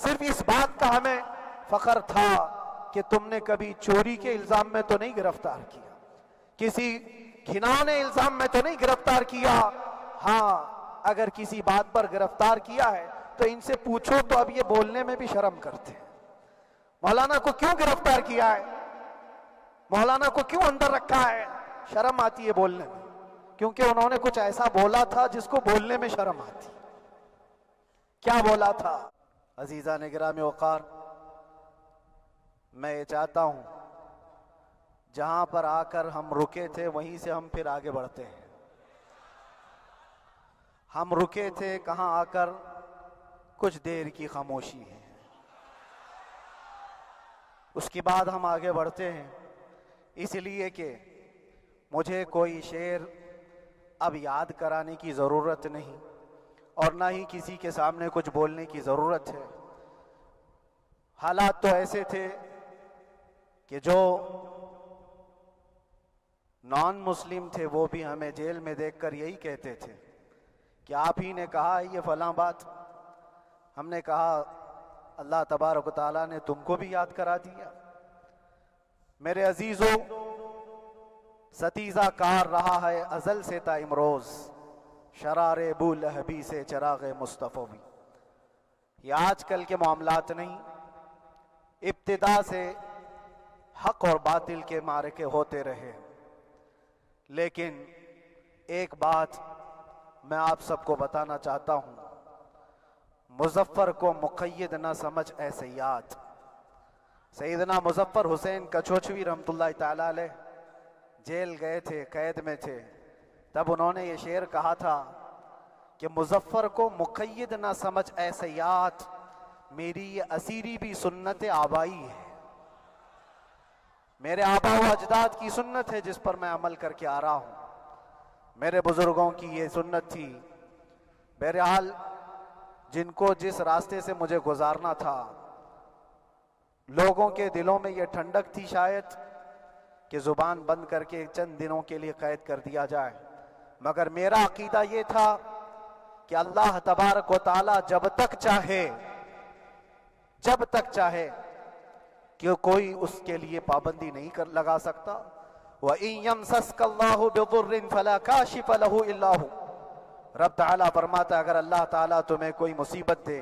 صرف اس بات کا ہمیں فخر تھا کہ تم نے کبھی چوری کے الزام میں تو نہیں گرفتار کیا، کسی گھناؤنے الزام میں تو نہیں گرفتار کیا۔ ہاں اگر کسی بات پر گرفتار کیا ہے تو ان سے پوچھو تو اب یہ بولنے میں بھی شرم کرتے ہیں۔ مولانا کو کیوں گرفتار کیا ہے، مولانا کو کیوں اندر رکھا ہے؟ شرم آتی ہے بولنے میں، کیونکہ انہوں نے کچھ ایسا بولا تھا جس کو بولنے میں شرم آتی۔ کیا بولا تھا؟ عزیزان گرامی وقار، میں یہ چاہتا ہوں جہاں پر آ کر ہم رکے تھے وہیں سے ہم پھر آگے بڑھتے ہیں۔ ہم رکے تھے کہاں آ کر؟ کچھ دیر کی خاموشی ہے، اس کے بعد ہم آگے بڑھتے ہیں، اس لیے کہ مجھے کوئی شعر اب یاد کرانے کی ضرورت نہیں اور نہ ہی کسی کے سامنے کچھ بولنے کی ضرورت ہے۔ حالات تو ایسے تھے کہ جو نان مسلم تھے وہ بھی ہمیں جیل میں دیکھ کر یہی کہتے تھے کہ آپ ہی نے کہا یہ فلاں بات۔ ہم نے کہا اللہ تبارک و تعالیٰ نے تم کو بھی یاد کرا دیا۔ میرے عزیزو، ستیزہ کار رہا ہے ازل سے تا امروز، شرار ابو لہبی سے چراغ مصطفی بھی۔ یہ آج کل کے معاملات نہیں، ابتدا سے حق اور باطل کے معرکے ہوتے رہے، لیکن ایک بات میں آپ سب کو بتانا چاہتا ہوں، مظفر کو مقید نہ سمجھ اے سیاد۔ سیدنا مظفر حسین کچھوچوی رحمت اللہ تعالیٰ علیہ جیل گئے تھے، قید میں تھے، تب انہوں نے یہ شعر کہا تھا کہ مظفر کو مقید نہ سمجھ اے سیاد، میری یہ اسیری بھی سنت آبائی ہے، میرے آبا و اجداد کی سنت ہے جس پر میں عمل کر کے آ رہا ہوں، میرے بزرگوں کی یہ سنت تھی۔ بہرحال جن کو جس راستے سے مجھے گزارنا تھا، لوگوں کے دلوں میں یہ ٹھنڈک تھی شاید کہ زبان بند کر کے چند دنوں کے لیے قید کر دیا جائے، مگر میرا عقیدہ یہ تھا کہ اللہ تبارک و تعالی جب تک چاہے کہ کوئی اس کے لیے پابندی نہیں لگا سکتا۔ وَإِن يَمْسَسْكَ اللَّهُ بِضُرٍّ فَلَا كَاشِفَ لَهُ إِلَّا هُوَ۔ رب تعالیٰ فرماتا ہے اگر اللہ تعالیٰ تمہیں کوئی مصیبت دے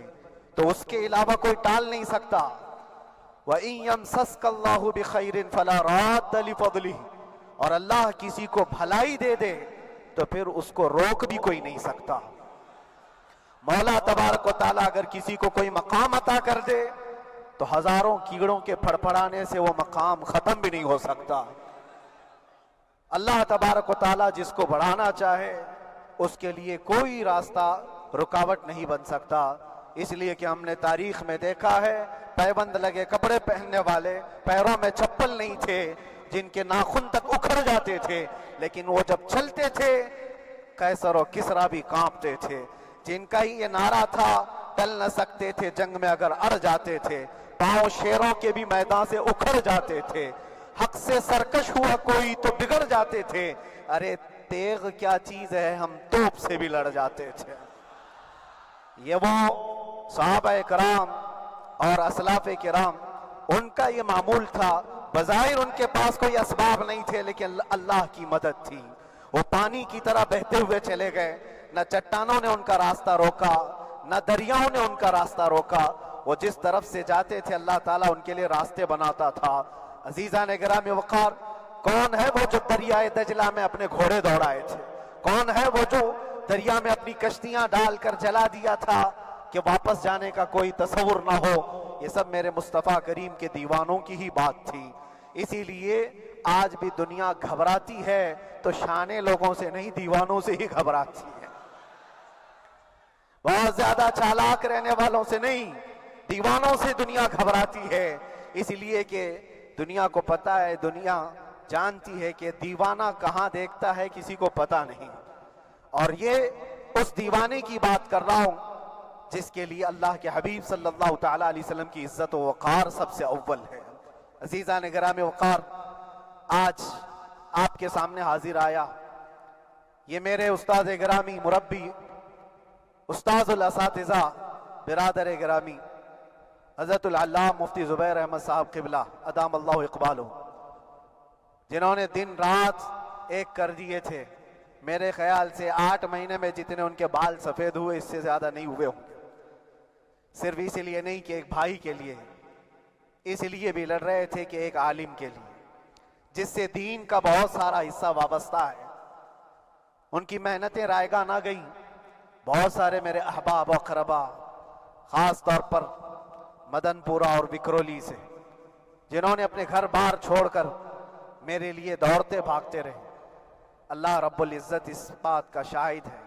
تو اس کے علاوہ کوئی ٹال نہیں سکتا۔ وَإِن يَمْسَسْكَ اللَّهُ بِخَيْرٍ فَلَا رَادَّ لِفَضْلِهِ، اور اللہ کسی کو بھلائی دے دے تو پھر اس کو روک بھی کوئی نہیں سکتا۔ مولا تبارک و تعالیٰ اگر کسی کو کوئی مقام عطا کر دے تو ہزاروں کیڑوں کے پھڑپھڑانے سے وہ مقام ختم بھی نہیں ہو سکتا۔ اللہ تبارک و تعالیٰ جس کو بڑھانا چاہے اس کے لیے کوئی راستہ رکاوٹ نہیں بن سکتا۔ اس لیے کہ ہم نے تاریخ میں دیکھا ہے پیبند لگے کپڑے پہننے والے، پیروں میں چپل نہیں تھے، جن کے ناخن تک اکھڑ جاتے تھے، لیکن وہ جب چلتے تھے قیصر و کسریٰ بھی کانپتے تھے، جن کا ہی یہ نعرہ تھا ٹل نہ سکتے تھے جنگ میں اگر اڑ جاتے تھے، پاؤں شیروں کے بھی میدان سے اکھڑ جاتے تھے، حق سے سرکش ہوا کوئی تو بگڑ جاتے تھے، ارے تیغ کیا چیز ہے ہم توپ سے بھی لڑ جاتے تھے۔ یہ وہ صحابہ کرام اور اسلاف کرام، ان کا یہ معمول تھا، بظاہر ان کے پاس کوئی اسباب نہیں تھے لیکن اللہ کی مدد تھی، وہ پانی کی طرح بہتے ہوئے چلے گئے، نہ چٹانوں نے ان کا راستہ روکا، نہ دریاؤں نے ان کا راستہ روکا، وہ جس طرف سے جاتے تھے اللہ تعالیٰ ان کے لیے راستے بناتا تھا۔ عزیزان گرامی وقار، کون ہے وہ جو دریائے دجلہ میں اپنے گھوڑے دوڑائے تھے؟ کون ہے وہ جو دریا میں اپنی کشتیاں ڈال کر جلا دیا تھا کہ واپس جانے کا کوئی تصور نہ ہو؟ یہ سب میرے مصطفیٰ کریم کے دیوانوں کی ہی بات تھی۔ اسی لیے آج بھی دنیا گھبراتی ہے تو شانے لوگوں سے نہیں، دیوانوں سے ہی گھبراتی ہے، بہت زیادہ چالاک رہنے والوں سے نہیں، دیوانوں سے دنیا گھبراتی ہے۔ اس لیے کہ دنیا کو پتا ہے، دنیا جانتی ہے کہ دیوانہ کہاں دیکھتا ہے کسی کو پتا نہیں، اور یہ اس دیوانے کی بات کر رہا ہوں جس کے لیے اللہ کے حبیب صلی اللہ تعالیٰ علیہ وسلم کی عزت و وقار سب سے اول ہے۔ عزیزان گرامی وقار، آج آپ کے سامنے حاضر آیا، یہ میرے استاد گرامی، مربی، استاذ الاساتذہ، برادر گرامی، حضرت العلامہ مفتی زبیر احمد صاحب قبلہ ادام اللہ اقبالہ، جنہوں نے دن رات ایک کر دیے تھے، میرے خیال سے 8 مہینے میں جتنے ان کے بال سفید ہوئے اس سے زیادہ نہیں ہوئے ہوں گے، صرف اس لیے نہیں کہ ایک بھائی کے لیے، اس لیے بھی لڑ رہے تھے کہ ایک عالم کے لیے جس سے دین کا بہت سارا حصہ وابستہ ہے۔ ان کی محنتیں رائگاں نہ گئیں۔ بہت سارے میرے احباب و اقربا، خاص طور پر مدن پورہ اور وکرولی سے، جنہوں نے اپنے گھر بار چھوڑ کر میرے لیے دوڑتے بھاگتے رہے، اللہ رب العزت اس بات کا شاہد ہے،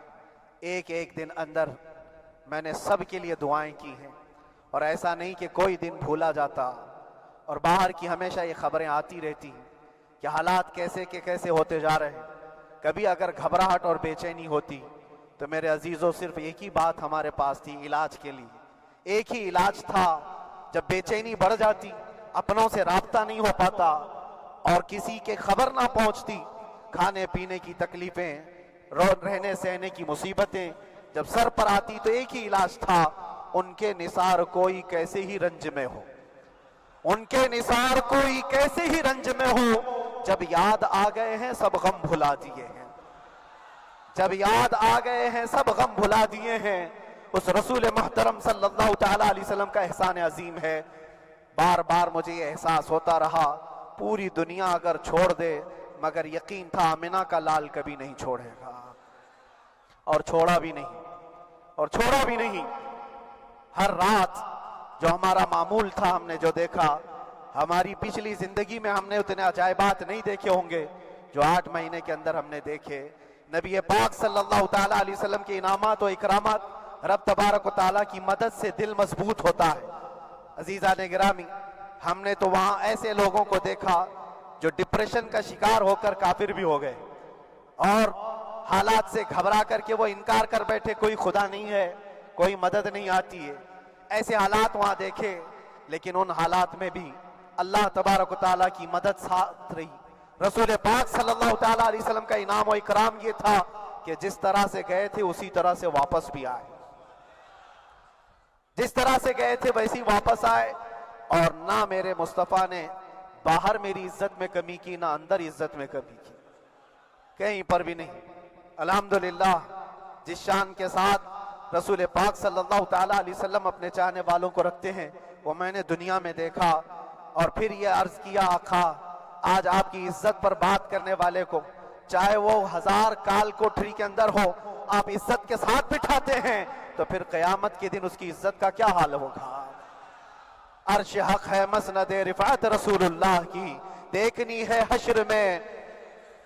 ایک ایک دن اندر میں نے سب کے لیے دعائیں کی ہیں، اور ایسا نہیں کہ کوئی دن بھولا جاتا، اور باہر کی ہمیشہ یہ خبریں آتی رہتی ہیں کہ حالات کیسے کے کیسے ہوتے جا رہے ہیں۔ کبھی اگر گھبراہٹ اور بے چینی ہوتی تو میرے عزیزوں صرف ایک ہی بات ہمارے پاس تھی علاج کے لیے، ایک ہی علاج تھا۔ جب بے چینی بڑھ جاتی، اپنوں سے رابطہ نہیں ہو پاتا اور کسی کے خبر نہ پہنچتی، کھانے پینے کی تکلیفیں، رہنے سہنے کی مصیبتیں جب سر پر آتی تو ایک ہی علاج تھا، ان کے نثار کوئی کیسے ہی رنج میں ہو، ان کے نثار کوئی کیسے ہی رنج میں ہو، جب یاد آ گئے ہیں سب غم بھلا دیے ہیں، جب یاد آ گئے ہیں سب غم بھلا دیے ہیں۔ اس رسول محترم صلی اللہ تعالیٰ علیہ وسلم کا احسان عظیم ہے۔ بار بار مجھے یہ احساس ہوتا رہا، پوری دنیا اگر چھوڑ دے مگر یقین تھا آمنہ کا لال کبھی نہیں چھوڑے گا، اور چھوڑا بھی نہیں، اور چھوڑا بھی نہیں۔ ہر رات جو ہمارا معمول تھا، ہم نے جو دیکھا، ہماری پچھلی زندگی میں ہم نے اتنے عجائبات نہیں دیکھے ہوں گے جو 8 مہینے کے اندر ہم نے دیکھے۔ نبی پاک صلی اللہ تعالیٰ علیہ وسلم کے انعامات و اکرامات، رب تبارک و تعالیٰ کی مدد سے دل مضبوط ہوتا ہے۔ عزیزان گرامی، ہم نے تو وہاں ایسے لوگوں کو دیکھا جو ڈپریشن کا شکار ہو کر کافر بھی ہو گئے، اور حالات سے گھبرا کر کے وہ انکار کر بیٹھے، کوئی خدا نہیں ہے، کوئی مدد نہیں آتی ہے۔ ایسے حالات وہاں دیکھے، لیکن ان حالات میں بھی اللہ تبارک و تعالیٰ کی مدد ساتھ رہی۔ رسول پاک صلی اللہ تعالیٰ علیہ وسلم کا انعام و اکرام یہ تھا کہ جس طرح سے گئے تھے اسی طرح سے واپس بھی آئے، جس طرح سے گئے تھے ویسی واپس آئے، اور نہ میرے مصطفیٰ نے باہر میری عزت میں کمی کی، نہ اندر عزت میں کمی کی، کہیں پر بھی نہیں۔ الحمدللہ، جس شان کے ساتھ رسول پاک صلی اللہ تعالیٰ علیہ وسلم اپنے چاہنے والوں کو رکھتے ہیں، وہ میں نے دنیا میں دیکھا، اور پھر یہ عرض کیا آقا آج آپ کی عزت پر بات کرنے والے کو چاہے وہ 1000 کال کوٹری کے اندر ہو، آپ عزت کے ساتھ بٹھاتے ہیں تو پھر قیامت کے دن اس کی عزت کا کیا حال ہوگا۔ عرش حق ہے مسند رفعت رسول اللہ کی، دیکھنی ہے حشر میں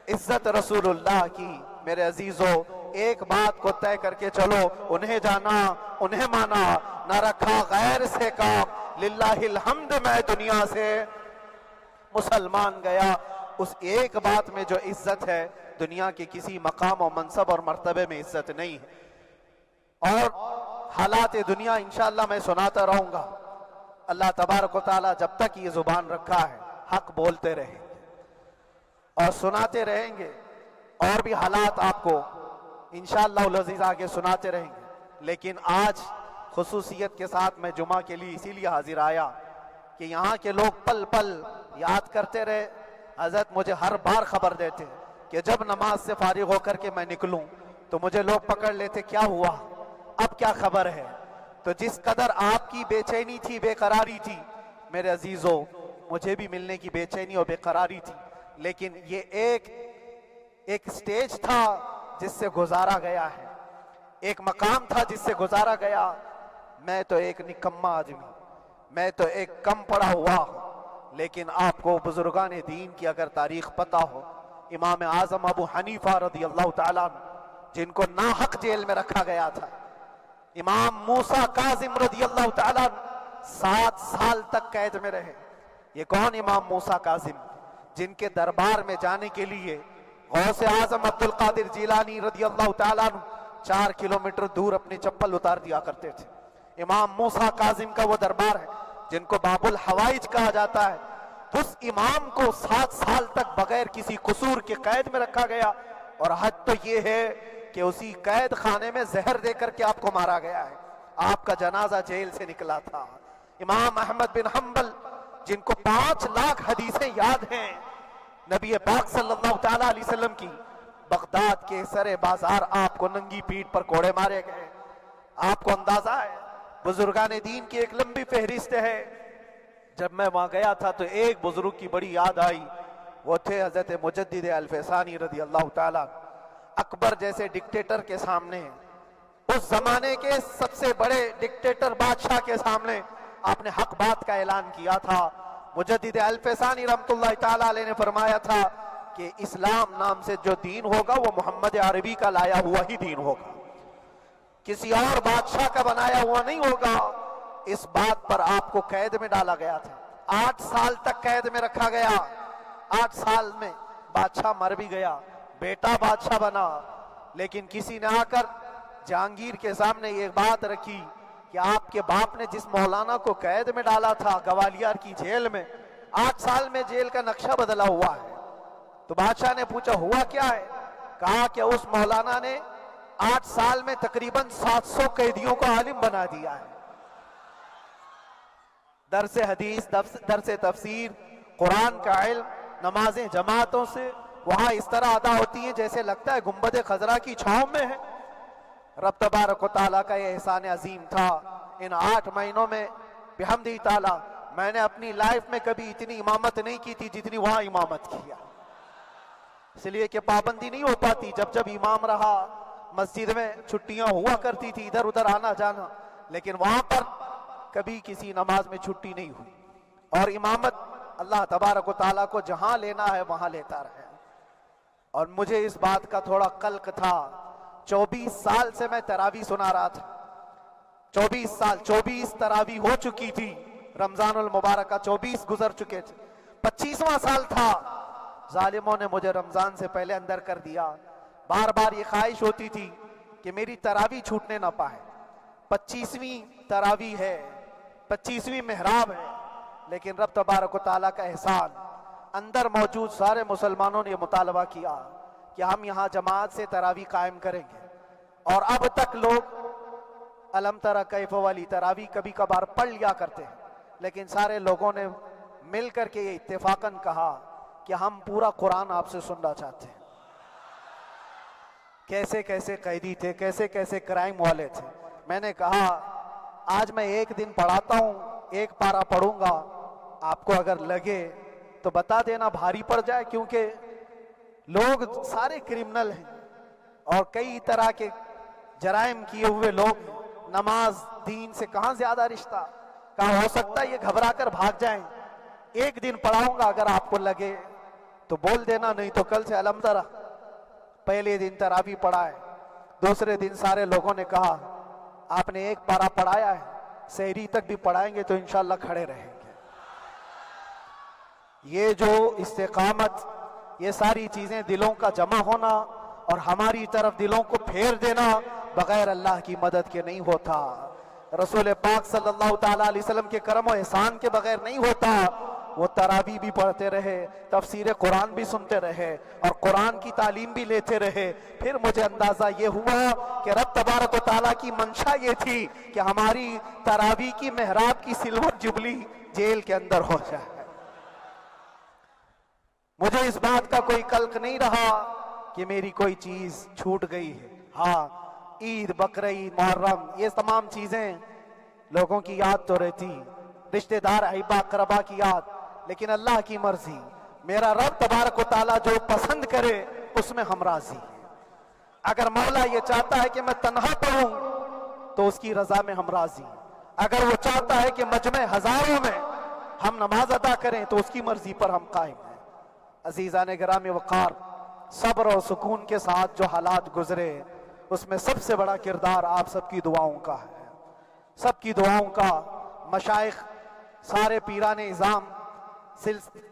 عزت رسول اللہ کی۔ میرے عزیزو، ایک بات کو طے کر کے چلو، انہیں جانا انہیں مانا، نہ رکھا غیر سے کام، للہ الحمد میں دنیا سے مسلمان گیا۔ اس ایک بات میں جو عزت ہے، دنیا کے کسی مقام و منصب اور مرتبے میں عزت نہیں ہے۔ اور حالات دنیا انشاءاللہ میں سناتا رہوں گا۔ اللہ تبارک و تعالیٰ جب تک یہ زبان رکھا ہے حق بولتے رہیں گے اور سناتے رہیں گے، اور بھی حالات آپ کو انشاءاللہ العزیز آگے سناتے رہیں گے۔ لیکن آج خصوصیت کے ساتھ میں جمعہ کے لیے اسی لیے حاضر آیا کہ یہاں کے لوگ پل پل یاد کرتے رہے۔ حضرت مجھے ہر بار خبر دیتے کہ جب نماز سے فارغ ہو کر کے میں نکلوں تو مجھے لوگ پکڑ لیتے، کیا ہوا، اب کیا خبر ہے۔ تو جس قدر آپ کی بے چینی تھی، بے قراری تھی، میرے عزیزو مجھے بھی ملنے کی بے چینی اور بے قراری تھی، لیکن یہ ایک سٹیج تھا جس سے گزارا گیا ہے، ایک مقام تھا جس سے گزارا گیا۔ میں تو ایک نکما آدمی، میں تو ایک کم پڑا ہوا ہوں، لیکن آپ کو بزرگان دین کی اگر تاریخ پتہ ہو، امام اعظم ابو حنیفہ رضی اللہ تعالیٰ عنہ جن کو ناحق جیل میں رکھا گیا تھا، امام موسیٰ کاظم رضی اللہ تعالیٰ عنہ 7 سال تک قید میں رہے۔ یہ کون امام موسیٰ کاظم؟ جن کے دربار میں جانے کے لیے غوث اعظم عبد القادر جیلانی رضی اللہ تعالیٰ عنہ 4 کلومیٹر دور اپنی چپل اتار دیا کرتے تھے۔ امام موسیٰ کاظم کا وہ دربار ہے جن کو باب الحوائج کہا جاتا ہے۔ اس امام کو 7 سال تک بغیر کسی قصور کے قید میں رکھا گیا، اور حد تو یہ ہے کہ اسی قید خانے میں زہر دے کر کے آپ کو مارا گیا ہے۔ آپ کا جنازہ جیل سے نکلا تھا۔ امام احمد بن حنبل جن کو 5 لاکھ حدیثیں یاد ہیں نبی پاک صلی اللہ تعالیٰ علیہ وسلم کی، بغداد کے سرے بازار آپ کو ننگی پیٹھ پر کوڑے مارے گئے. آپ کو اندازہ ہے بزرگان دین کی ایک لمبی فہرست ہے. جب میں وہاں گیا تھا تو ایک بزرگ کی بڑی یاد آئی، وہ تھے حضرت مجدد الفسانی رضی اللہ تعالیٰ. اکبر جیسے ڈکٹیٹر کے سامنے، اس زمانے کے سب سے بڑے ڈکٹیٹر بادشاہ کے سامنے آپ نے حق بات کا اعلان کیا تھا. مجدد الفسانی رحمت اللہ تعالیٰ علیہ نے فرمایا تھا کہ اسلام نام سے جو دین ہوگا وہ محمد عربی کا لایا ہوا ہی دین ہوگا، کسی اور بادشاہ کا بنایا ہوا نہیں ہوگا. اس بات پر آپ کو قید میں ڈالا گیا تھا، 8 سال تک قید میں رکھا گیا. 8 سال میں بادشاہ مر بھی گیا، بیٹا بادشاہ بنا. لیکن کسی نے آ کر جہانگیر کے سامنے یہ بات رکھی کہ آپ کے باپ نے جس مولانا کو قید میں ڈالا تھا گوالیار کی جیل میں، 8 سال میں جیل کا نقشہ بدلا ہوا ہے. تو بادشاہ نے پوچھا ہوا کیا ہے؟ کہا کہ اس مولانا نے 8 سال میں تقریباً 700 قیدیوں کو عالم بنا دیا ہے. درس حدیث، درس تفسیر، قرآن کا علم، نمازیں جماعتوں سے وہاں اس طرح ادا ہوتی ہیں جیسے لگتا ہے گنبد خضرا کی چھاؤں میں ہے. رب تبارک و تعالیٰ کا یہ احسان عظیم تھا. ان 8 مہینوں میں بحمدہ تعالیٰ میں نے اپنی لائف میں کبھی اتنی امامت نہیں کی تھی جتنی وہاں امامت کیا. اس لیے کہ پابندی نہیں ہو پاتی. جب جب امام رہا مسجد میں چھٹیاں ہوا کرتی تھی، ادھر ادھر آنا جانا، لیکن وہاں پر کبھی کسی نماز میں چھٹی نہیں ہوئی. اور امامت اللہ تبارک و تعالیٰ کو جہاں لینا ہے وہاں لیتا رہے. اور مجھے اس بات کا تھوڑا قلق تھا. 24 سال سے میں تراویح سنا رہا تھا. 24 سال، 24 تراویح ہو چکی تھی. رمضان المبارکہ 24 گزر چکے تھے. 25واں سال تھا. ظالموں نے مجھے رمضان سے پہلے اندر کر دیا. بار بار یہ خواہش ہوتی تھی کہ میری تراویح چھوٹنے نہ پائے. 25ویں تراویح ہے، 25ویں محراب ہے، لیکن رب تبارک و تعالیٰ کا احسان، اندر موجود سارے مسلمانوں نے یہ مطالبہ کیا کہ ہم یہاں جماعت سے تراویح قائم کریں گے. اور اب تک لوگ الم تری کیف والی تراویح کبھی کبھار پڑھ لیا کرتے ہیں، لیکن سارے لوگوں نے مل کر کے یہ اتفاقاً کہا کہ ہم پورا قرآن آپ سے سننا چاہتے ہیں. کیسے کیسے قیدی تھے، کیسے کیسے کرائم والے تھے. میں نے کہا آج میں ایک دن پڑھاتا ہوں، ایک پارہ پڑھوں گا، آپ کو اگر لگے تو بتا دینا، بھاری پڑ جائے، کیونکہ لوگ سارے کرمنل ہیں اور کئی طرح کے جرائم کیے ہوئے لوگ ہیں. نماز دین سے کہاں زیادہ رشتہ. کہاں ہو سکتا ہے یہ گھبرا کر بھاگ جائیں. ایک دن پڑھاؤں گا، اگر آپ کو لگے تو بول دینا، نہیں تو کل سے الم تری. پہلے دن تراویح پڑھا ہے، دوسرے دن سارے لوگوں نے کہا آپ نے ایک پارہ پڑھایا ہے، سحری تک بھی پڑھائیں گے تو انشاءاللہ کھڑے رہیں گے. یہ جو استقامت، یہ ساری چیزیں دلوں کا جمع ہونا اور ہماری طرف دلوں کو پھیر دینا بغیر اللہ کی مدد کے نہیں ہوتا. رسول پاک صلی اللہ تعالیٰ علیہ وسلم کے کرم و احسان کے بغیر نہیں ہوتا. وہ تراویح بھی پڑھتے رہے، تفسیر قرآن بھی سنتے رہے اور قرآن کی تعلیم بھی لیتے رہے. پھر مجھے اندازہ یہ ہوا کہ رب تبارک و تعالیٰ کی منشا یہ تھی کہ ہماری تراویح کی محراب کی سلور جبلی جیل کے اندر ہو جائے. مجھے اس بات کا کوئی قلق نہیں رہا کہ میری کوئی چیز چھوٹ گئی ہے. ہاں، عید، بقرعید، محرم، یہ تمام چیزیں لوگوں کی یاد تو رہتی، رشتہ دار، احبا، اقربا کی یاد، لیکن اللہ کی مرضی. میرا رب تبارک و تعالیٰ جو پسند کرے اس میں ہم راضی ہیں. اگر مولا یہ چاہتا ہے کہ میں تنہا پڑھوں تو اس کی رضا میں ہم راضی ہیں. اگر وہ چاہتا ہے کہ مجمع ہزاروں میں ہم نماز ادا کریں تو اس کی مرضی پر ہم قائم ہیں. عزیزان گرامی وقار، صبر و سکون کے ساتھ جو حالات گزرے اس میں سب سے بڑا کردار آپ سب کی دعاؤں کا ہے. سب کی دعاؤں کا. مشائخ، سارے پیران اعظام،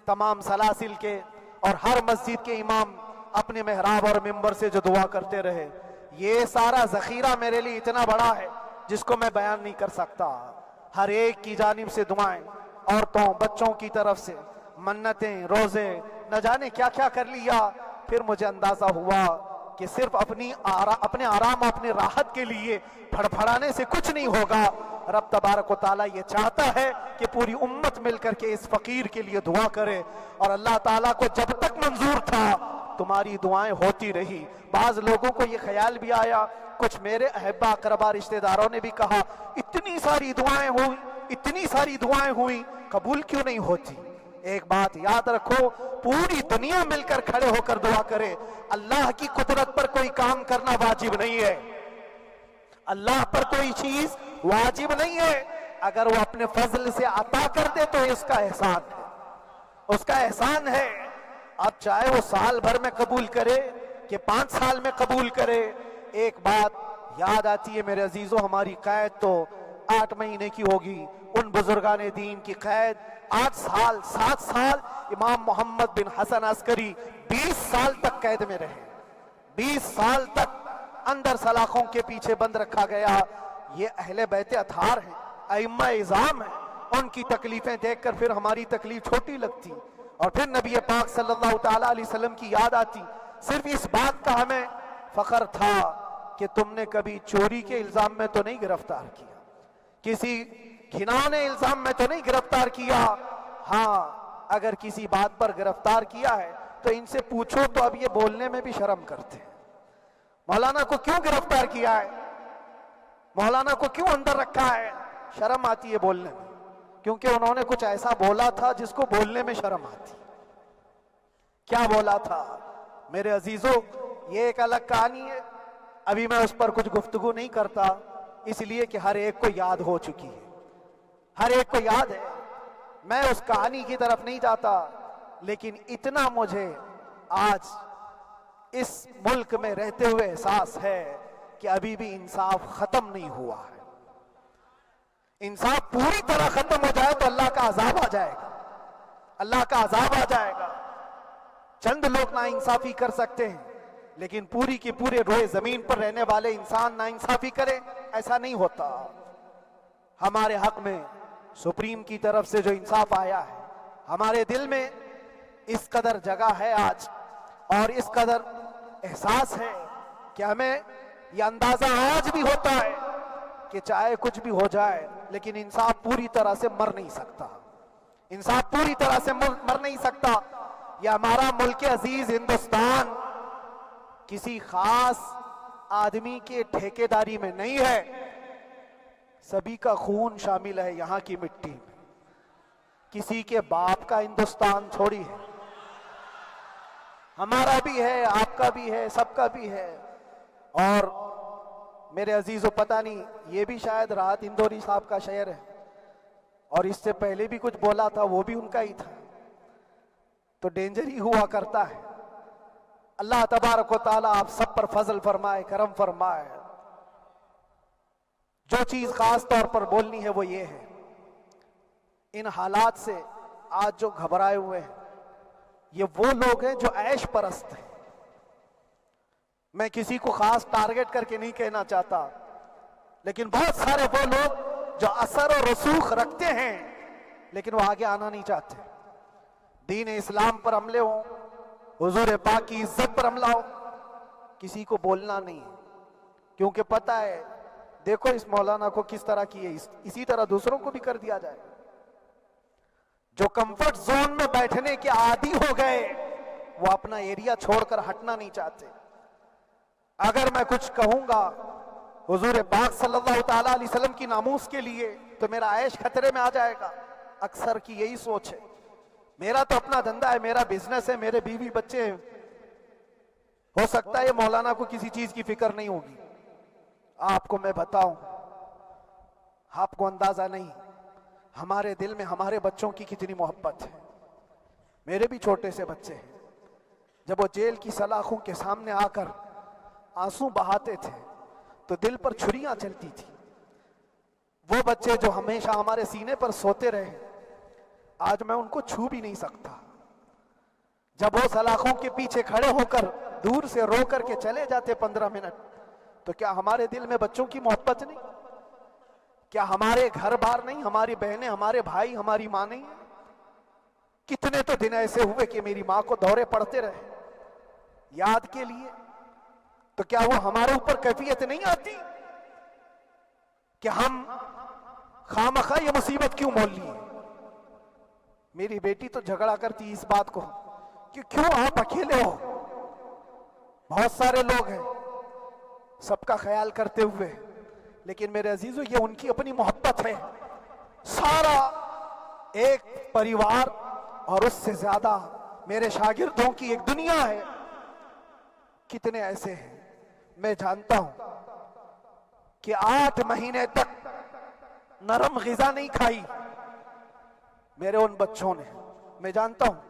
تمام سلاسل کے اور ہر مسجد کے امام اپنے محراب اور منبر سے جو دعا کرتے رہے، یہ سارا ذخیرہ میرے لیے اتنا بڑا ہے جس کو میں بیان نہیں کر سکتا. ہر ایک کی جانب سے دعائیں، عورتوں بچوں کی طرف سے منتیں، روزے، نہ جانے کیا کیا کر لیا. پھر مجھے اندازہ ہوا کہ صرف اپنے آرام اپنے راحت کے لیے پھڑپھڑانے سے کچھ نہیں ہوگا. رب تبارک و تعالیٰ یہ چاہتا ہے کہ پوری امت مل کر کے اس فقیر کے لیے دعا کرے. اور اللہ تعالیٰ کو جب تک منظور تھا تمہاری دعائیں ہوتی رہی. بعض لوگوں کو یہ خیال بھی آیا, کچھ میرے احبا اقربا رشتہ داروں نے بھی کہا اتنی ساری دعائیں ہوئی قبول کیوں نہیں ہوتی؟ ایک بات یاد رکھو, پوری دنیا مل کر کھڑے ہو کر دعا کرے. اللہ کی قدرت پر کوئی کام کرنا واجب نہیں ہے, اللہ پر کوئی چیز واجب نہیں ہے. اگر وہ اپنے فضل سے عطا کر دے تو اس کا احسان ہے. اب چاہے وہ سال بھر میں قبول کرے کہ 5 سال میں قبول کرے. ایک بات یاد آتی ہے میرے عزیزو, ہماری قید تو 8 مہینے کی ہوگی, ان بزرگان دین کی قید 8 سال 7 سال. امام محمد بن حسن عسکری 20 سال تک قید میں رہے, 20 سال تک اندر سلاخوں کے پیچھے بند رکھا گیا. یہ اہل بیت اطہار ہیں, ائمہ اعظام ہیں, ان کی تکلیفیں دیکھ کر پھر ہماری تکلیف چھوٹی لگتی اور پھر نبی پاک صلی اللہ تعالیٰ علیہ وسلم کی یاد آتی. صرف اس بات کا ہمیں فخر تھا کہ تم نے کبھی چوری کے الزام میں تو نہیں گرفتار کیا, کسی گھناؤنے الزام میں تو نہیں گرفتار کیا. ہاں اگر کسی بات پر گرفتار کیا ہے تو ان سے پوچھو تو اب یہ بولنے میں بھی شرم کرتے ہیں. مولانا کو کیوں گرفتار کیا ہے, مولانا کو کیوں اندر رکھا ہے؟ شرم آتی ہے بولنے میں, کیونکہ انہوں نے کچھ ایسا بولا تھا جس کو بولنے میں شرم آتی. کیا بولا تھا میرے عزیزو؟ یہ ایک الگ کہانی ہے, ابھی میں اس پر کچھ گفتگو نہیں کرتا, اس لیے کہ ہر ایک کو یاد ہو چکی ہے, ہر ایک کو یاد ہے. میں اس کہانی کی طرف نہیں جاتا, لیکن اتنا مجھے آج اس ملک میں رہتے ہوئے احساس ہے کہ ابھی بھی انصاف ختم نہیں ہوا ہے. انصاف پوری طرح ختم ہو جائے تو اللہ کا عذاب آ جائے گا, اللہ کا عذاب آ جائے گا. چند لوگ نا انصافی کر سکتے ہیں, لیکن پوری کی پورے روئے زمین پر رہنے والے انسان نا انصافی کرے, ایسا نہیں ہوتا. ہمارے حق میں سپریم کی طرف سے جو انصاف آیا ہے, ہمارے دل میں اس قدر جگہ ہے آج اور اس قدر احساس ہے کہ ہمیں یہ اندازہ آج بھی ہوتا ہے کہ چاہے کچھ بھی ہو جائے لیکن انصاف پوری طرح سے مر نہیں سکتا, انصاف پوری طرح سے مر نہیں سکتا. یہ ہمارا ملک عزیز ہندوستان کسی خاص آدمی کے ٹھیکیداری میں نہیں ہے, سبھی کا خون شامل ہے یہاں کی مٹی میں. کسی کے باپ کا ہندوستان تھوڑی ہے, ہمارا بھی ہے, آپ کا بھی ہے, سب کا بھی ہے. اور میرے عزیزو پتہ نہیں, یہ بھی شاید راحت اندوری صاحب کا شعر ہے, اور اس سے پہلے بھی کچھ بولا تھا وہ بھی ان کا ہی تھا, تو ڈینجر ہی ہوا کرتا ہے. اللہ تبارک و تعالیٰ آپ سب پر فضل فرمائے, کرم فرمائے. جو چیز خاص طور پر بولنی ہے وہ یہ ہے, ان حالات سے آج جو گھبرائے ہوئے ہیں یہ وہ لوگ ہیں جو عیش پرست ہیں. میں کسی کو خاص ٹارگٹ کر کے نہیں کہنا چاہتا, لیکن بہت سارے وہ لوگ جو اثر و رسوخ رکھتے ہیں لیکن وہ آگے آنا نہیں چاہتے. دین اسلام پر حملے ہوں, حضور پاک کی عزت پر حملہ ہو, کسی کو بولنا نہیں, کیونکہ پتہ ہے دیکھو اس مولانا کو کس طرح کی ہے, اسی طرح دوسروں کو بھی کر دیا جائے. جو کمفرٹ زون میں بیٹھنے کے عادی ہو گئے وہ اپنا ایریا چھوڑ کر ہٹنا نہیں چاہتے. اگر میں کچھ کہوں گا حضور پاک صلی اللہ تعالیٰ علیہ وسلم کی ناموس کے لیے تو میرا عیش خطرے میں آ جائے گا. اکثر کی یہی سوچ ہے, میرا تو اپنا دھندا ہے, میرا بزنس ہے, میرے بیوی بچے ہیں, ہو سکتا ہے مولانا کو کسی چیز کی فکر نہیں ہوگی. آپ کو میں بتاؤں, آپ کو اندازہ نہیں ہمارے دل میں ہمارے بچوں کی کتنی محبت ہے. میرے بھی چھوٹے سے بچے ہیں, جب وہ جیل کی سلاخوں کے سامنے آ کر آنسو بہاتے تھے تو دل پر چھریاں چلتی تھی. وہ بچے جو ہمیشہ ہمارے سینے پر سوتے رہے, آج میں ان کو چھو بھی نہیں سکتا. جب وہ سلاخوں کے پیچھے کھڑے ہو کر دور سے رو کر کے چلے جاتے 15 منٹ, تو کیا ہمارے دل میں بچوں کی محبت نہیں؟ کیا ہمارے گھر بار نہیں, ہماری بہنیں, ہمارے بھائی, ہماری ماں نہیں؟ کتنے تو دن ایسے ہوئے کہ میری ماں کو دورے پڑتے رہے, یاد کے لیے تو کیا وہ ہمارے اوپر کیفیت نہیں آتی کہ ہم خامخواہ یہ مصیبت کیوں مول لی؟ میری بیٹی تو جھگڑا کرتی اس بات کو کہ کیوں آپ اکیلے ہو، بہت سارے لوگ ہیں سب کا خیال کرتے ہوئے، لیکن میرے عزیزو یہ ان کی اپنی محبت ہے، سارا ایک پریوار اور اس سے زیادہ میرے شاگردوں کی ایک دنیا ہے۔ کتنے ایسے ہیں میں جانتا ہوں کہ 8 مہینے تک نرم غذا نہیں کھائی میرے ان بچوں نے، میں جانتا ہوں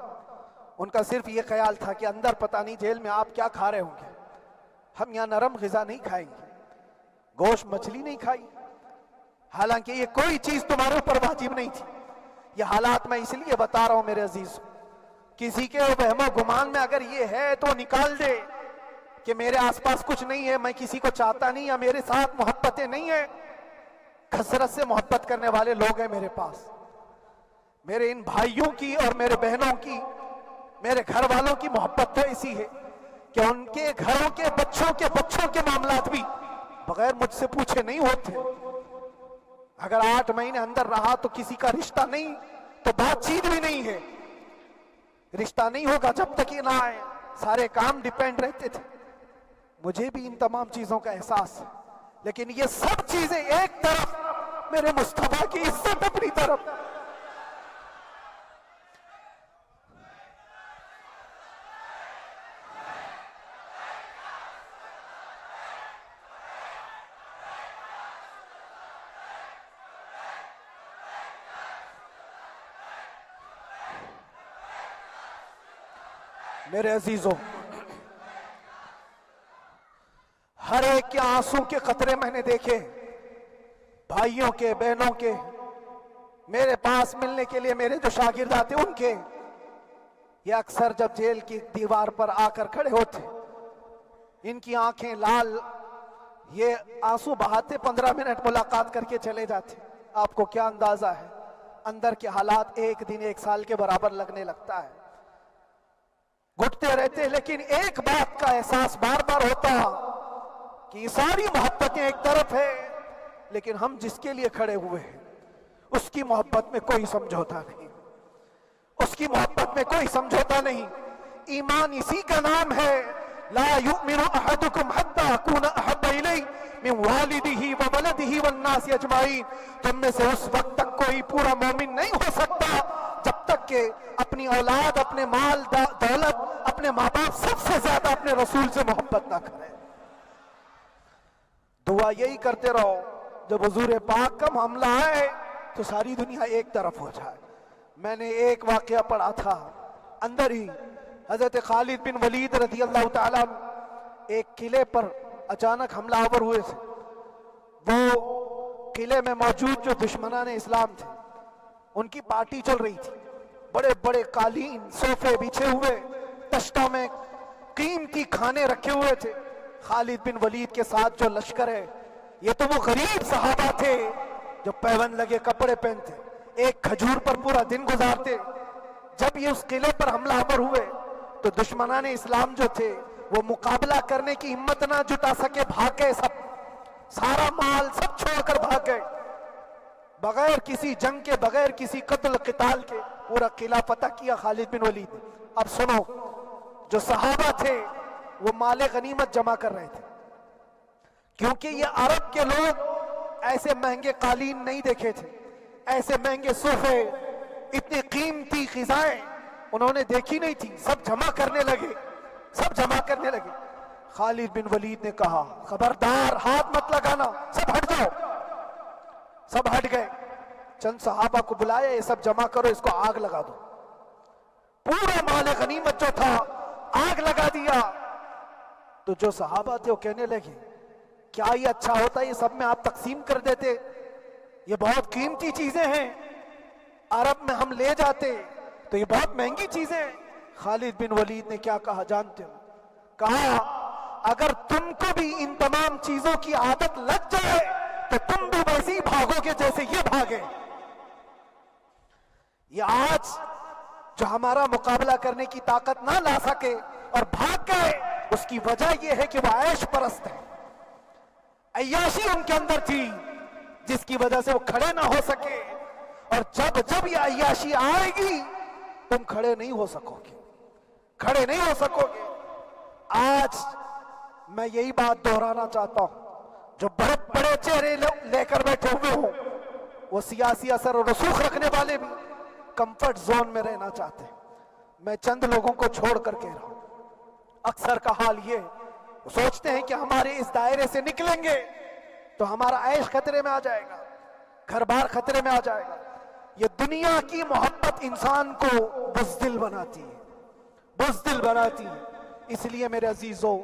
ان کا صرف یہ خیال تھا کہ اندر پتہ نہیں جیل میں آپ کیا کھا رہے ہوں گے، ہم یہاں نرم غذا نہیں کھائیں گے، گوشت مچھلی نہیں کھائی، حالانکہ یہ کوئی چیز تمہارے اوپر واجب نہیں تھی۔ یہ حالات میں اس لیے بتا رہا ہوں میرے عزیز، کسی کے وہم و گمان میں اگر یہ ہے تو نکال دے کہ میرے آس پاس کچھ نہیں ہے، میں کسی کو چاہتا نہیں، یا میرے ساتھ محبتیں نہیں ہیں۔ کثرت سے محبت کرنے والے لوگ ہیں میرے پاس، میرے ان بھائیوں کی اور میرے بہنوں کی، میرے گھر والوں کی محبت تو ایسی ہے کہ ان کے گھروں کے بچوں کے معاملات بھی بغیر مجھ سے پوچھے نہیں ہوتے۔ اگر 8 مہینے اندر رہا تو کسی کا رشتہ نہیں تو بات چیت بھی نہیں ہے، رشتہ نہیں ہوگا جب تک یہ نہ آئے، سارے کام ڈیپینڈ رہتے تھے۔ مجھے بھی ان تمام چیزوں کا احساس ہے، لیکن یہ سب چیزیں ایک طرف، میرے مصطفیٰ کی عزت اپنی طرف۔ میرے عزیزوں، ہر ایک کے آنسوں کے قطرے میں نے دیکھے، بھائیوں کے، بہنوں کے، میرے پاس ملنے کے لیے میرے جو شاگرد آتے ان کے، یہ اکثر جب جیل کی دیوار پر آ کر کھڑے ہوتے، ان کی آنکھیں لال، یہ آنسو بہاتے 15 منٹ ملاقات کر کے چلے جاتے۔ آپ کو کیا اندازہ ہے اندر کے حالات ایک دن 1 سال کے برابر لگنے لگتا ہے، گھٹتے رہتے، لیکن ایک بات کا احساس بار بار ہوتا کہ یہ ساری محبتیں ایک طرف ہے، لیکن ہم جس کے لیے کھڑے ہوئے ہیں اس کی محبت میں کوئی سمجھوتا نہیں، اس کی محبت میں کوئی سمجھوتا نہیں۔ ایمان اسی کا نام ہے، لا یؤمن احدکم حتی اکون احب الیہ من والدہ وولدہ والناس اجمعین، تم میں سے اس وقت تک کوئی پورا مومن نہیں ہو سکتا جب تک کہ اپنی اولاد، اپنے مال دولت، اپنے ماں باپ، سب سے زیادہ اپنے رسول سے محبت نہ کرے۔ دعا یہی کرتے رہو جب حضور پاک کا معاملہ آئے تو ساری دنیا ایک طرف ہو جائے۔ میں نے ایک واقعہ پڑھا تھا اندر ہی، حضرت خالد بن ولید رضی اللہ تعالیٰ ایک قلعے پر اچانک حملہ آور ہوئے تھے۔ وہ قلعے میں موجود جو دشمنان اسلام تھے ان کی پارٹی چل رہی تھی، بڑے بڑے قالین، صوفے بچھے ہوئے، تشتوں میں قیمتی کھانے رکھے ہوئے تھے۔ خالد بن ولید کے ساتھ جو لشکر ہے یہ تو وہ غریب صحابہ تھے جو پیون لگے کپڑے پہنتے، ایک کھجور پر پورا دن گزارتے۔ جب یہ اس قلعے پر حملہ آور ہوئے تو دشمنان اسلام جو تھے وہ مقابلہ کرنے کی ہمت نہ جٹا سکے، بھاگ گئے، سب سارا مال سب چھوڑ کر بھاگ گئے، بغیر کسی جنگ کے، بغیر کسی قتل قتال کے پورا قلعہ فتح کیا خالد بن ولید۔ اب سنو، جو صحابہ تھے وہ مال غنیمت جمع کر رہے تھے، کیونکہ یہ عرب کے لوگ ایسے مہنگے قالین نہیں دیکھے تھے، ایسے مہنگے صوفے، اتنی قیمتی غذائیں انہوں نے دیکھی نہیں تھی۔ سب جمع کرنے لگے، سب جمع کرنے لگے۔ خالد بن ولید نے کہا خبردار، ہاتھ مت لگانا، سب ہٹ جاؤ۔ سب ہٹ گئے، چند صحابہ کو بلایا، یہ سب جمع کرو، اس کو آگ لگا دو۔ پورا مال غنیمت جو تھا آگ لگا دیا۔ تو جو صحابہ تھے وہ کہنے لگے کیا یہ اچھا ہوتا، یہ سب میں آپ تقسیم کر دیتے، یہ بہت قیمتی چیزیں ہیں، عرب میں ہم لے جاتے تو یہ بہت مہنگی چیزیں ہیں۔ خالد بن ولید نے کیا کہا جانتے ہو؟ کہا اگر تم کو بھی ان تمام چیزوں کی عادت لگ جائے تو تم بھی ویسے ہی بھاگو گے جیسے یہ بھاگے۔ یہ آج جو ہمارا مقابلہ کرنے کی طاقت نہ لا سکے اور بھاگ گئے، اس کی وجہ یہ ہے کہ وہ عیش پرست ہے. عیاشی ان کے اندر تھی جس کی وجہ سے وہ کھڑے نہ ہو سکے. اور جب یہ عیاشی آئے گی تم کھڑے نہیں ہو سکو گے، کھڑے نہیں ہو سکو گے. آج میں یہی بات دہرانا چاہتا ہوں، جو بڑے بڑے چہرے لے کر بیٹھے ہوئے ہوں، وہ سیاسی اثر اور رسوخ رکھنے والے بھی کمفرٹ زون میں رہنا چاہتے ہیں. میں چند لوگوں کو چھوڑ کر کہہ رہا ہوں، اکثر کا حال یہ وہ سوچتے ہیں کہ ہمارے اس دائرے سے نکلیں گے تو ہمارا عیش خطرے میں آ جائے گا، گھر بار خطرے میں آ جائے گا. یہ دنیا کی محبت انسان کو بزدل بناتی ہے، بزدل بناتی ہے. اس لیے میرے عزیزو،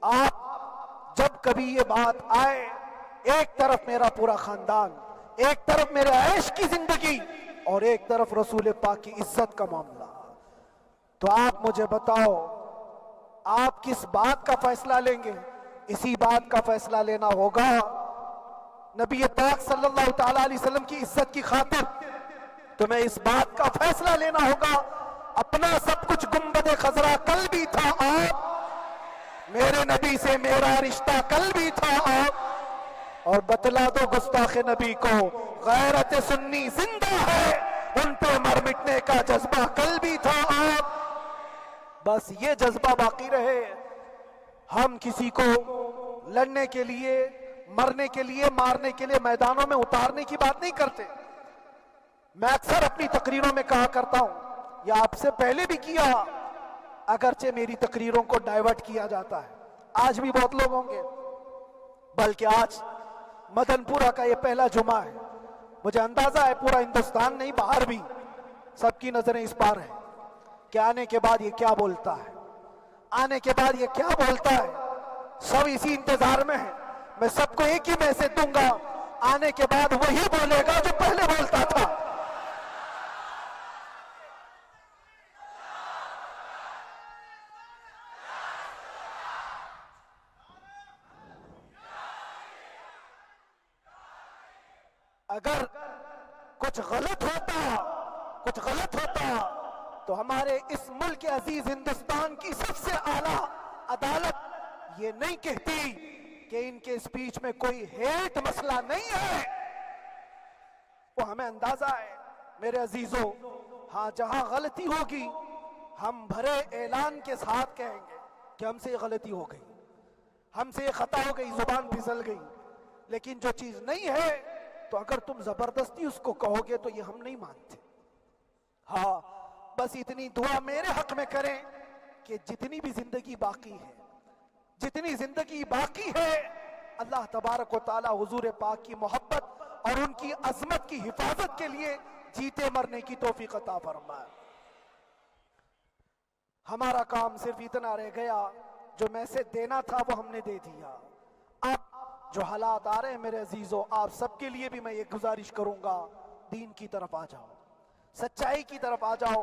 آپ جب کبھی یہ بات آئے، ایک طرف میرا پورا خاندان، ایک طرف میرے عیش کی زندگی اور ایک طرف رسول پاک کی عزت کا معاملہ، تو آپ مجھے بتاؤ آپ کس بات کا فیصلہ لیں گے؟ اسی بات کا فیصلہ لینا ہوگا نبی پاک صلی اللہ تعالیٰ علیہ وسلم کی عزت کی خاطر. تمہیں اس بات کا فیصلہ لینا ہوگا. اپنا سب کچھ گنبد خضرا کل بھی تھا آپ، میرے نبی سے میرا رشتہ کل بھی تھا آپ، اور بتلا دو گستاخ نبی کو غیرت سنی زندہ ہے، ان پہ مر مٹنے کا جذبہ کل بھی تھا آپ. بس یہ جذبہ باقی رہے. ہم کسی کو لڑنے کے لیے، مرنے کے لیے، مارنے کے لیے میدانوں میں اتارنے کی بات نہیں کرتے. میں اکثر اپنی تقریروں میں کہا کرتا ہوں، یا آپ سے پہلے بھی کیا، اگرچہ میری تقریروں کو ڈائیورٹ کیا جاتا ہے، آج بھی بہت لوگ ہوں گے، بلکہ آج مدن پورہ کا یہ پہلا جمعہ ہے. مجھے اندازہ ہے پورا ہندوستان نہیں، باہر بھی سب کی نظریں اس پار ہیں کہ آنے کے بعد یہ کیا بولتا ہے، آنے کے بعد یہ کیا بولتا ہے. سب اسی انتظار میں ہیں. میں سب کو ایک ہی میسج دوں گا، آنے کے بعد وہی بولے گا جو پہلے بولتا تھا. اگر کچھ غلط ہوتا تو ہمارے اس ملک عزیز ہندوستان کی سب سے اعلیٰ عدالت یہ نہیں کہتی کہ ان کے اسپیچ میں کوئی ہیٹ مسئلہ نہیں ہے. وہ ہمیں اندازہ ہے میرے عزیزوں. ہاں جہاں غلطی ہوگی ہم بھرے اعلان کے ساتھ کہیں گے کہ ہم سے یہ غلطی ہو گئی، ہم سے یہ خطا ہو گئی، زبان پھسل گئی. لیکن جو چیز نہیں ہے تو اگر تم زبردستی اس کو کہو گے تو یہ ہم نہیں مانتے. ہاں بس اتنی دعا میرے حق میں کریں کہ جتنی بھی زندگی باقی ہے، جتنی زندگی باقی ہے، اللہ تبارک و تعالی حضور پاک کی محبت اور ان کی عظمت کی حفاظت کے لیے جیتے مرنے کی توفیق عطا فرمائے. ہمارا کام صرف اتنا رہ گیا، جو میسج دینا تھا وہ ہم نے دے دیا. اب جو حالات آ رہے ہیں میرے عزیزوں، آپ سب کے لیے بھی میں یہ گزارش کروں گا، دین کی طرف آ جاؤ، سچائی کی طرف آ جاؤ،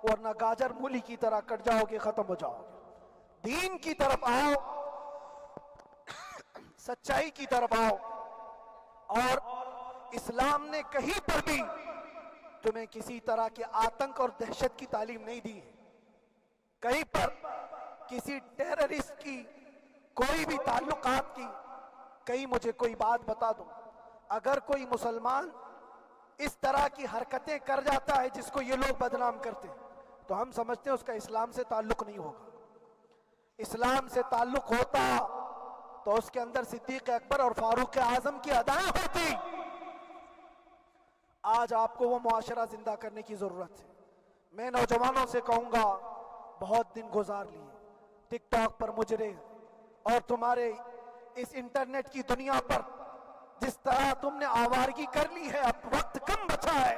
ورنہ گاجر مولی کی طرح کٹ جاؤ گے، ختم ہو جاؤ گے. دین کی طرف آؤ، سچائی کی طرف آؤ. اور اسلام نے کہیں پر بھی تمہیں کسی طرح کے آتنک اور دہشت کی تعلیم نہیں دی ہے. کہیں پر کسی ٹیررسٹ کی کوئی بھی تعلقات کی، کہیں مجھے کوئی بات بتا دو. اگر کوئی مسلمان اس طرح کی حرکتیں کر جاتا ہے جس کو یہ لوگ بدنام کرتے ہیں تو ہم سمجھتے ہیں اس کا اسلام سے تعلق نہیں ہوگا. اسلام سے تعلق ہوتا تو اس کے اندر صدیق اکبر اور فاروق اعظم کی ادائیں ہوتی. آج آپ کو وہ معاشرہ زندہ کرنے کی ضرورت ہے. میں نوجوانوں سے کہوں گا، بہت دن گزار لیے ٹک ٹاک پر مجرے، اور تمہارے اس انٹرنیٹ کی دنیا پر جس طرح تم نے آوارگی کر لی ہے، اب وقت کم بچا ہے.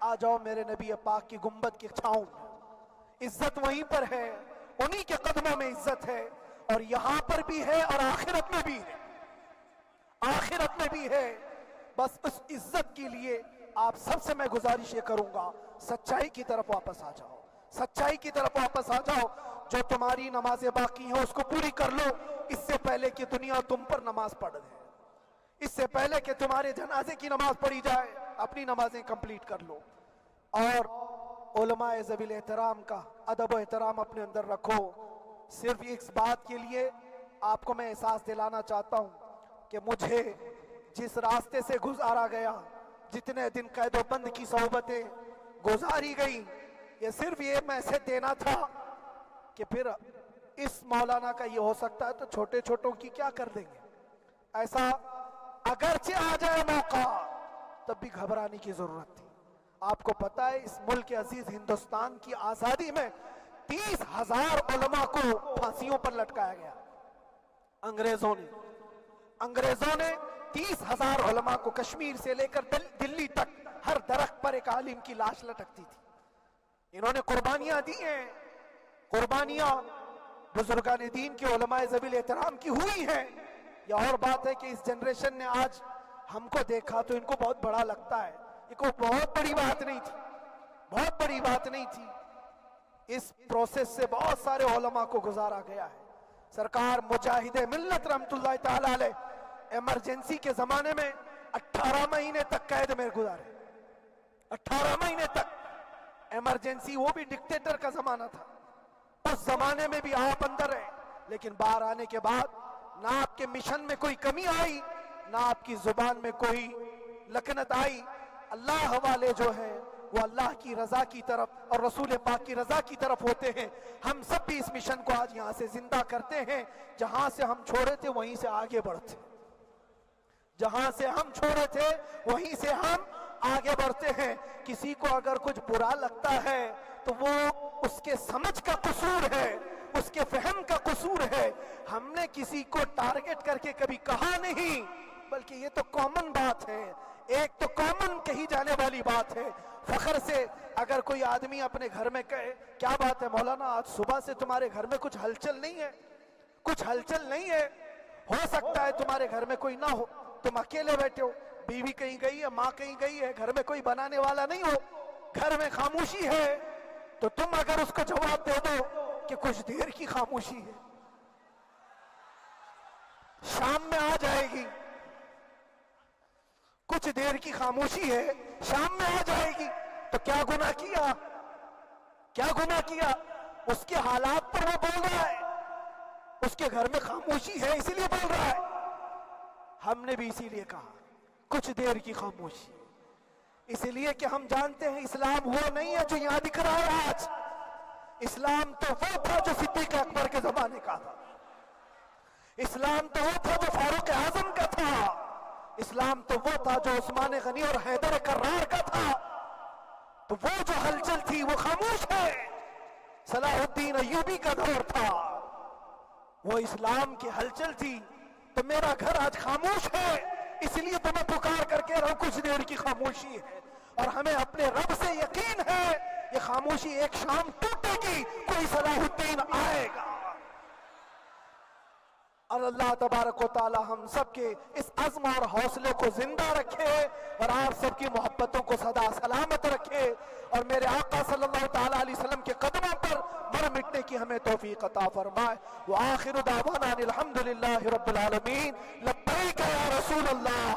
آ جاؤ میرے نبی پاک کی گنبد کی چھاؤں میں. عزت وہیں پر ہے، انہی کے قدموں میں عزت ہے، اور یہاں پر بھی ہے اور آخرت میں بھی ہے، آخرت میں بھی ہے. بس اس عزت کے لیے آپ سب سے میں گزارش یہ کروں گا، سچائی کی طرف واپس آ جاؤ، سچائی کی طرف واپس آ جاؤ. جو تمہاری نمازیں باقی ہیں اس کو پوری کر لو، اس سے پہلے کہ دنیا تم پر نماز پڑھ دے، اس سے پہلے کہ تمہارے جنازے کی نماز پڑھی جائے اپنی نمازیں کمپلیٹ کر لو. اور علماء ذوی الاحترام کا ادب و احترام اپنے اندر رکھو. صرف اس بات کے لیے آپ کو میں احساس دلانا چاہتا ہوں کہ مجھے جس راستے سے گزارا گیا، جتنے دن قید و بند کی صحبتیں گزاری گئی، یہ صرف یہ میسج دینا تھا کہ پھر اس مولانا کا یہ ہو سکتا ہے تو چھوٹے چھوٹوں کی کیا کر دیں گے۔ ایسا اگرچہ آ جائے موقع تب بھی گھبرانے کی ضرورت تھی۔ آپ کو پتا ہے اس ملک عزیز ہندوستان کی آزادی میں 30,000 علماء کو پھانسیوں پر لٹکایا گیا۔ انگریزوں نے 30,000 علماء کو کشمیر سے لے کر دلی تک ہر درخت پر ایک عالم کی لاش لٹکتی تھی۔ انہوں نے قربانیاں دی ہیں، قربانیاں بزرگان دین کے علماء ذوی احترام کی ہوئی ہیں۔ یہ اور بات ہے کہ اس جنریشن نے آج ہم کو دیکھا تو ان کو بہت بڑا لگتا ہے، یہ کوئی بہت بڑی بات نہیں تھی، بہت بڑی بات نہیں تھی۔ اس پروسیس سے بہت سارے علماء کو گزارا گیا ہے۔ سرکار مجاہد ملت رحمت اللہ تعالی علیہ ایمرجنسی کے زمانے میں 18 مہینے تک قید میں گزارے، 18 مہینے تک ایمرجنسی، وہ بھی ڈکٹیٹر کا زمانہ تھا۔ اس زمانے میں بھی آپ اندر رہے، لیکن باہر آنے کے بعد نہ آپ کے مشن میں کوئی کمی آئی، نہ آپ کی زبان میں کوئی لکنت آئی۔ اللہ والے جو ہیں وہ اللہ کی رضا کی طرف اور رسول پاک کی رضا کی طرف ہوتے ہیں۔ ہم سب بھی اس مشن کو آج یہاں سے زندہ کرتے ہیں، جہاں سے ہم چھوڑے تھے وہیں سے آگے بڑھتے، جہاں سے ہم چھوڑے تھے وہیں سے ہم آگے بڑھتے ہیں۔ کسی کو اگر کچھ برا لگتا ہے تو وہ اس کے سمجھ کا قصور ہے، اس کے فہم کا قصور ہے۔ ہم نے کسی کو ٹارگٹ کر کے کبھی کہا نہیں، بلکہ یہ تو کامن بات ہے، ایک تو کامن کہی جانے والی بات ہے۔ فخر سے اگر کوئی آدمی اپنے گھر میں کہے کیا بات ہے مولانا آج صبح سے تمہارے گھر میں کچھ ہلچل نہیں ہے، کچھ ہلچل نہیں ہے، ہو سکتا ہے تمہارے گھر میں کوئی نہ ہو، تم اکیلے بیٹھے ہو، بیوی کہیں گئی ہے، ماں کہیں گئی ہے، گھر میں کوئی بنانے والا نہیں ہو، گھر میں خاموشی ہے، تو تم اگر اس کو جواب دے دو کہ کچھ دیر کی خاموشی ہے، شام میں آ جائے گی، کچھ دیر کی خاموشی ہے، شام میں آ جائے گی، تو کیا گناہ کیا، کیا گناہ کیا؟ اس کے حالات پر وہ بول رہا ہے، اس کے گھر میں خاموشی ہے اسی لیے بول رہا ہے۔ ہم نے بھی اسی لیے کہا کچھ دیر کی خاموشی، اس لیے کہ ہم جانتے ہیں اسلام وہ نہیں ہے جو یہاں دکھ رہا ہے آج، اسلام تو وہ تھا جو صدیق اکبر کے زمانے کا تھا، اسلام تو وہ تھا جو فاروق اعظم کا تھا، اسلام تو وہ تھا جو عثمان غنی اور حیدر کرار کا تھا۔ تو وہ جو ہلچل تھی وہ خاموش ہے، صلاح الدین ایوبی کا دور تھا، وہ اسلام کی ہلچل تھی۔ تو میرا گھر آج خاموش ہے، اس لیے تو میں پکار کر کے رہا کچھ دیر کی خاموشی ہے، اور ہمیں اپنے رب سے یقین ہے یہ خاموشی ایک شام ٹوٹے گی، کوئی صلاح الدین آئے گا۔ اور اللہ تبارک و تعالی ہم سب کے اس عزم اور حوصلے کو زندہ رکھے، اور آپ سب کی محبتوں کو سدا سلامت رکھے، اور میرے آقا صلی اللہ تعالی علیہ وسلم کے قدموں پر مر مٹنے کی ہمیں توفیق عطا فرمائے۔ وآخر دعوانا الحمدللہ رب العالمین، لبیک یا رسول اللہ۔